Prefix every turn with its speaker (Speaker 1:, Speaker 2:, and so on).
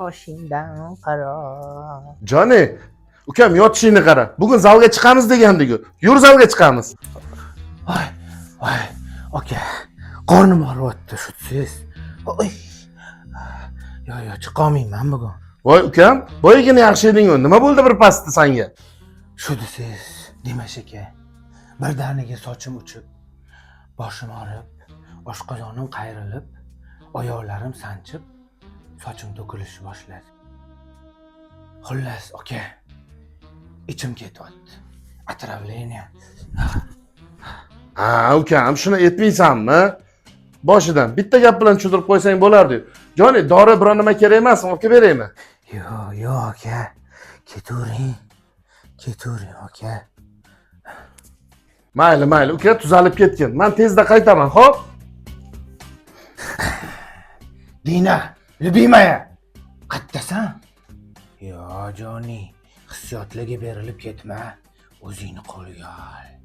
Speaker 1: qoshingdan qaro.
Speaker 2: Joni, ukam yotishingni qara. Bugun zalga chiqamiz degandik-ku. Yur zalga chiqamiz.
Speaker 1: Voy, voy, aka. Qornim og'riyapti shusiz. Oy. Yo, chiqolmayman bugun.
Speaker 2: Voy ukam, boyagina yaxshi eding-ku. Nima bo'ldi bir pasti senga?
Speaker 1: Shu desiz, Dimash aka. Birdaniga sochim uchib, boshim og'rib, oshqozonim qayrilib, oyoqlarim sanchib, sochim to'kilishni boshladi. Xullas, aka. Ichim ketyapti. Отравление.
Speaker 2: Ha, ukam, shuni aytmaysanmi? Boshidan bitta gap bilan tushuntirib qo'ysang bo'lardi. Joni, dori biron nima kerak emasmi? Olib kelib beraymi?
Speaker 1: Yo, aka. Ketavering, aka.
Speaker 2: Mayli, uka tuzalib ketgin. Men tezda qaytaman, xo'p?
Speaker 1: Dina, любимая. Qayerdasan? Yo, Joni, hissiyotlarga berilib ketma. O'zingni qo'lga ol.